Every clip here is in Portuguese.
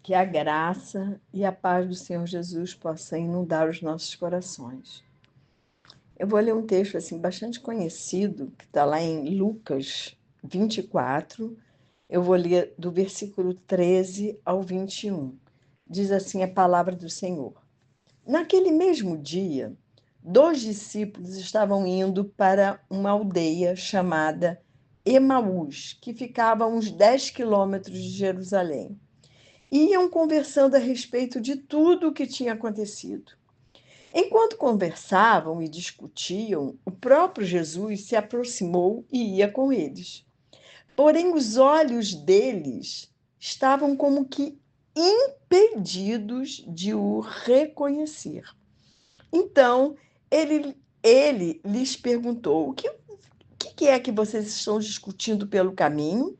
Que a graça e a paz do Senhor Jesus possam inundar os nossos corações. Eu vou ler um texto assim bastante conhecido, que está lá em Lucas 24. Eu vou ler do versículo 13 ao 21. Diz assim a palavra do Senhor. Naquele mesmo dia, 2 discípulos estavam indo para uma aldeia chamada Emaús, que ficava a uns 10 quilômetros de Jerusalém. Iam conversando a respeito de tudo o que tinha acontecido. Enquanto conversavam e discutiam, o próprio Jesus se aproximou e ia com eles. Porém, os olhos deles estavam como que impedidos de o reconhecer. Então, ele lhes perguntou: o que é que vocês estão discutindo pelo caminho?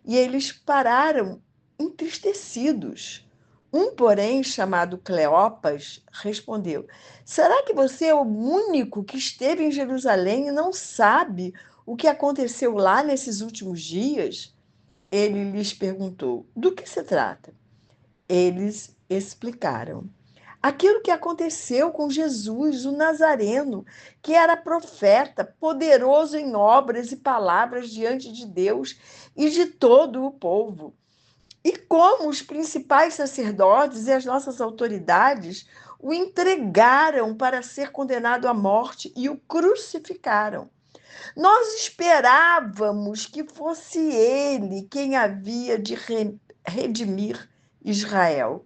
E eles pararam entristecidos. Um, porém, chamado Cleopas, respondeu: Será que você é o único que esteve em Jerusalém e não sabe o que aconteceu lá nesses últimos dias? Ele lhes perguntou: Do que se trata? Eles explicaram: Aquilo que aconteceu com Jesus, o Nazareno, que era profeta, poderoso em obras e palavras diante de Deus e de todo o povo. E como os principais sacerdotes e as nossas autoridades o entregaram para ser condenado à morte e o crucificaram. Nós esperávamos que fosse ele quem havia de redimir Israel.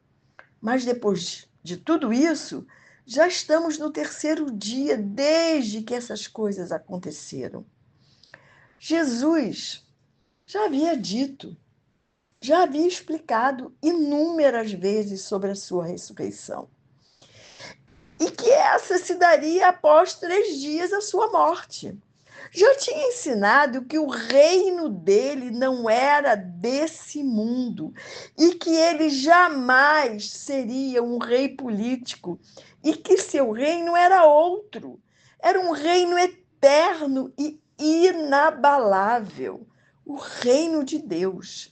Mas depois de tudo isso, já estamos no terceiro dia desde que essas coisas aconteceram. Jesus já havia dito, já havia explicado inúmeras vezes sobre a sua ressurreição. E que essa se daria após 3 dias da sua morte. Já tinha ensinado que o reino dele não era desse mundo e que ele jamais seria um rei político e que seu reino era outro. Era um reino eterno e inabalável, o reino de Deus.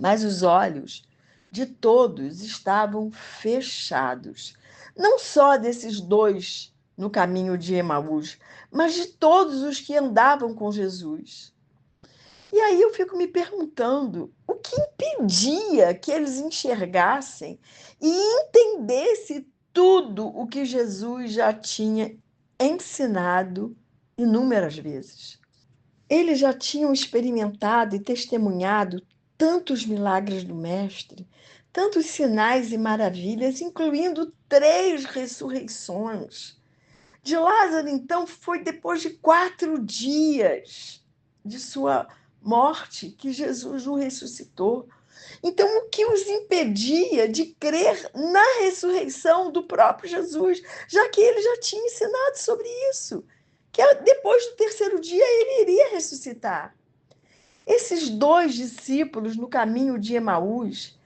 Mas os olhos de todos estavam fechados, não só desses 2 no caminho de Emaús, mas de todos os que andavam com Jesus. E aí eu fico me perguntando, o que impedia que eles enxergassem e entendessem tudo o que Jesus já tinha ensinado inúmeras vezes? Eles já tinham experimentado e testemunhado tantos milagres do Mestre, tantos sinais e maravilhas, incluindo 3 ressurreições. De Lázaro, então, foi depois de 4 dias de sua morte que Jesus o ressuscitou. Então, o que os impedia de crer na ressurreição do próprio Jesus, já que ele já tinha ensinado sobre isso? Que depois do terceiro dia ele iria ressuscitar. Esses 2 discípulos no caminho de Emaús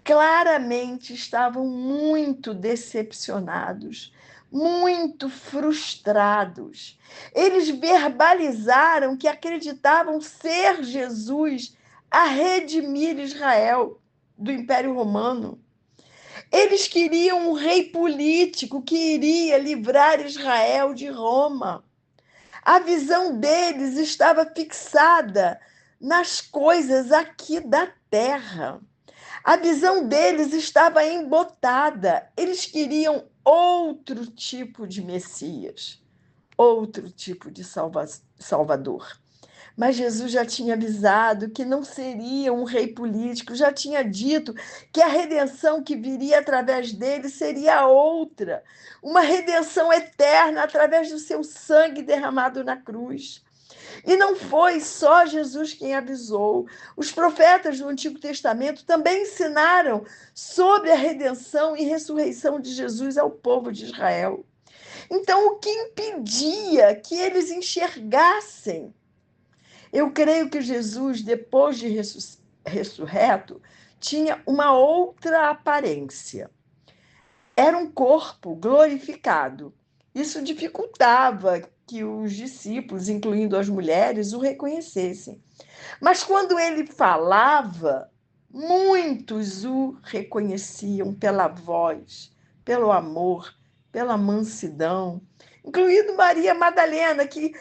claramente estavam muito decepcionados, muito frustrados. Eles verbalizaram que acreditavam ser Jesus a redimir Israel do Império Romano. Eles queriam um rei político que iria livrar Israel de Roma. A visão deles estava fixada nas coisas aqui da terra. A visão deles estava embotada. Eles queriam outro tipo de Messias, outro tipo de Salvador. Mas Jesus já tinha avisado que não seria um rei político, já tinha dito que a redenção que viria através dele seria outra, uma redenção eterna através do seu sangue derramado na cruz. E não foi só Jesus quem avisou. Os profetas do Antigo Testamento também ensinaram sobre a redenção e ressurreição de Jesus ao povo de Israel. Então, o que impedia que eles enxergassem? Eu creio que Jesus, depois de ressurreto, tinha uma outra aparência. Era um corpo glorificado. Isso dificultava que os discípulos, incluindo as mulheres, o reconhecessem. Mas quando ele falava, muitos o reconheciam pela voz, pelo amor, pela mansidão, incluindo Maria Madalena, que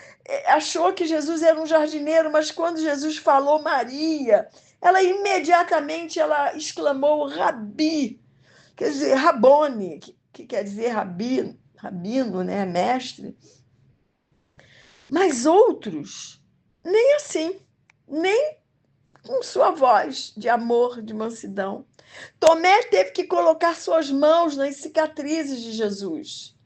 achou que Jesus era um jardineiro, mas quando Jesus falou Maria, ela imediatamente exclamou Rabi, quer dizer, Rabone, que quer dizer rabino, né, mestre. Mas outros, nem assim, nem com sua voz de amor, de mansidão. Tomé teve que colocar suas mãos nas cicatrizes de Jesus.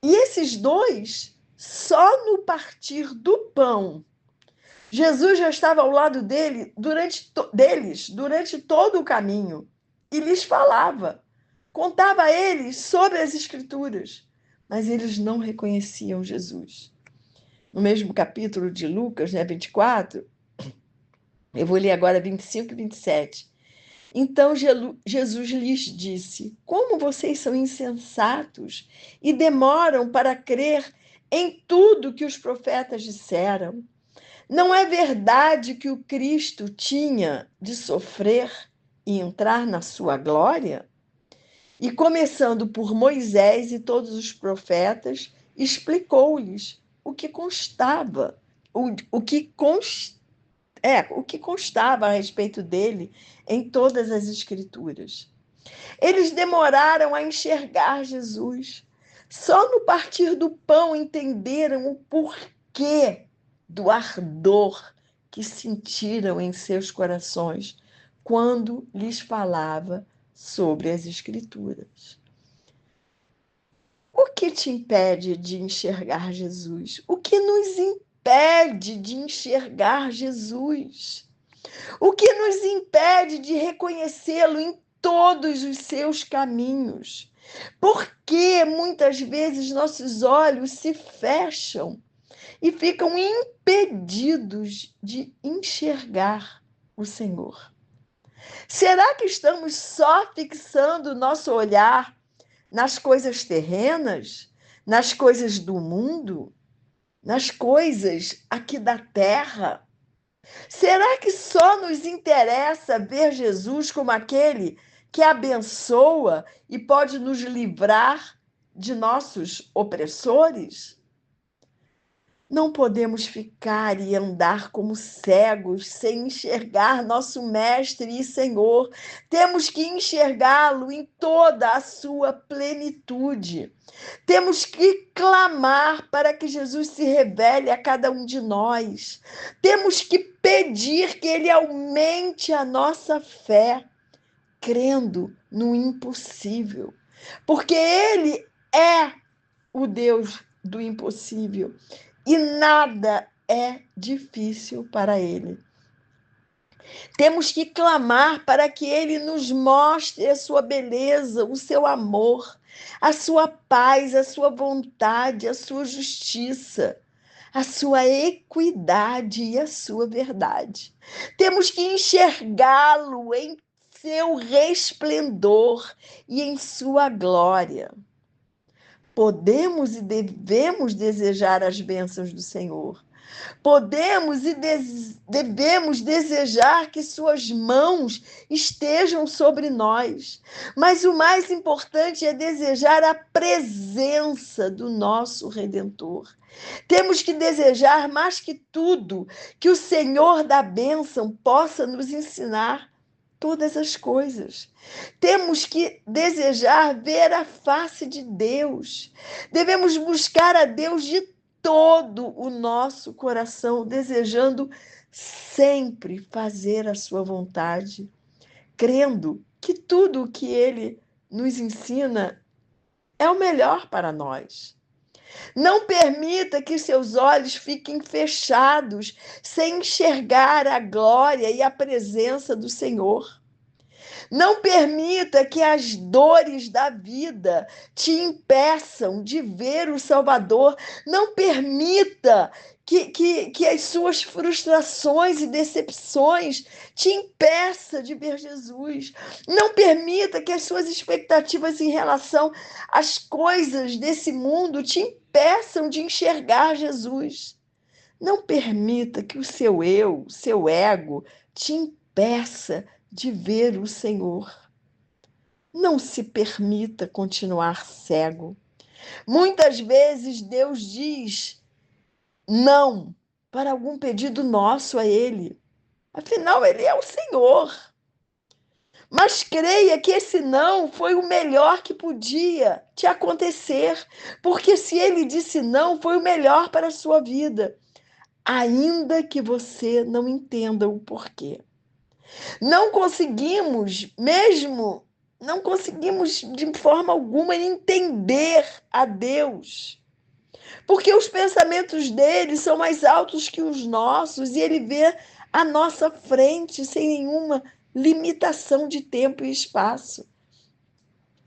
E esses dois, só no partir do pão, Jesus já estava ao lado deles durante todo o caminho e lhes falava, contava a eles sobre as Escrituras, mas eles não reconheciam Jesus. No mesmo capítulo de Lucas, né, 24, eu vou ler agora 25 e 27. Então Jesus lhes disse: como vocês são insensatos e demoram para crer em tudo que os profetas disseram. Não é verdade que o Cristo tinha de sofrer e entrar na sua glória? E começando por Moisés e todos os profetas, explicou-lhes o que constava, o que constava a respeito dele em todas as Escrituras. Eles demoraram a enxergar Jesus. Só no partir do pão entenderam o porquê do ardor que sentiram em seus corações quando lhes falava sobre as Escrituras. O que te impede de enxergar Jesus? O que nos impede de enxergar Jesus? O que nos impede de reconhecê-lo em todos os seus caminhos? Porque muitas vezes nossos olhos se fecham e ficam impedidos de enxergar o Senhor. Será que estamos só fixando nosso olhar nas coisas terrenas, nas coisas do mundo, nas coisas aqui da terra? Será que só nos interessa ver Jesus como aquele que abençoa e pode nos livrar de nossos opressores? Não podemos ficar e andar como cegos sem enxergar nosso Mestre e Senhor. Temos que enxergá-lo em toda a sua plenitude. Temos que clamar para que Jesus se revele a cada um de nós. Temos que pedir que ele aumente a nossa fé, crendo no impossível, porque ele é o Deus do impossível e nada é difícil para ele. Temos que clamar para que ele nos mostre a sua beleza, o seu amor, a sua paz, a sua vontade, a sua justiça, a sua equidade e a sua verdade. Temos que enxergá-lo em seu resplendor e em sua glória. Podemos e devemos desejar as bênçãos do Senhor. Podemos e devemos desejar que suas mãos estejam sobre nós. Mas o mais importante é desejar a presença do nosso Redentor. Temos que desejar mais que tudo que o Senhor da bênção possa nos ensinar todas as coisas. Temos que desejar ver a face de Deus. Devemos buscar a Deus de todo o nosso coração, desejando sempre fazer a sua vontade, crendo que tudo o que ele nos ensina é o melhor para nós. Não permita que seus olhos fiquem fechados sem enxergar a glória e a presença do Senhor. Não permita que as dores da vida te impeçam de ver o Salvador. Não permita que as suas frustrações e decepções te impeçam de ver Jesus. Não permita que as suas expectativas em relação às coisas desse mundo te impeçam de enxergar Jesus. Não permita que o seu eu, seu ego, te impeça impeça de ver o Senhor. Não se permita continuar cego. Muitas vezes Deus diz não para algum pedido nosso a Ele. Afinal, Ele é o Senhor. Mas creia que esse não foi o melhor que podia te acontecer, porque se Ele disse não, foi o melhor para a sua vida, ainda que você não entenda o porquê. Não conseguimos, mesmo, não conseguimos de forma alguma entender a Deus. Porque os pensamentos dele são mais altos que os nossos e ele vê à nossa frente sem nenhuma limitação de tempo e espaço.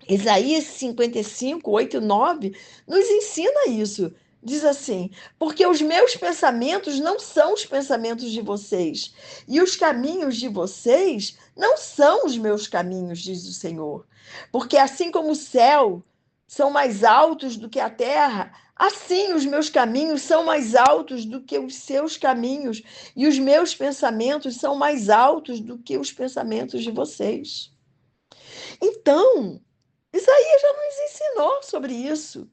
Isaías 55, 8 e 9 nos ensina isso. Diz assim: porque os meus pensamentos não são os pensamentos de vocês, e os caminhos de vocês não são os meus caminhos, diz o Senhor. Porque assim como o céu são mais altos do que a terra, assim os meus caminhos são mais altos do que os seus caminhos, e os meus pensamentos são mais altos do que os pensamentos de vocês. Então, Isaías já nos ensinou sobre isso.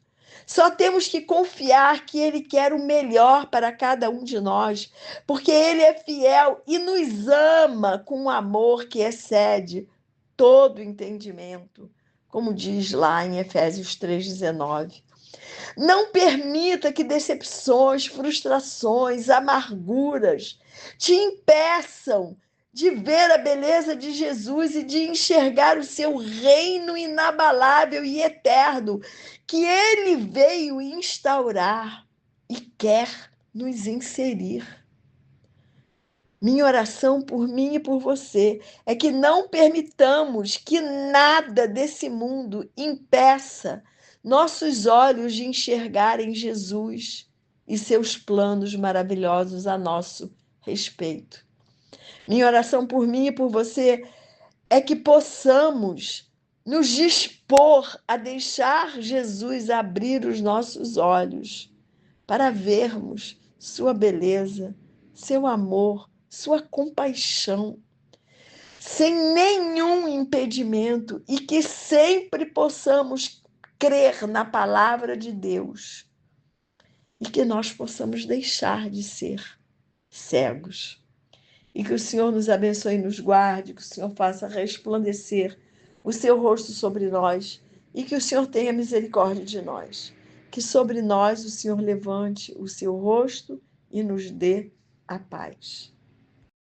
Só temos que confiar que Ele quer o melhor para cada um de nós, porque Ele é fiel e nos ama com um amor que excede todo entendimento, como diz lá em Efésios 3,19. Não permita que decepções, frustrações, amarguras te impeçam de ver a beleza de Jesus e de enxergar o seu reino inabalável e eterno que ele veio instaurar e quer nos inserir. Minha oração por mim e por você é que não permitamos que nada desse mundo impeça nossos olhos de enxergarem Jesus e seus planos maravilhosos a nosso respeito. Minha oração por mim e por você é que possamos nos dispor a deixar Jesus abrir os nossos olhos para vermos sua beleza, seu amor, sua compaixão, sem nenhum impedimento e que sempre possamos crer na palavra de Deus e que nós possamos deixar de ser cegos. E que o Senhor nos abençoe e nos guarde, que o Senhor faça resplandecer o seu rosto sobre nós e que o Senhor tenha misericórdia de nós. Que sobre nós o Senhor levante o seu rosto e nos dê a paz.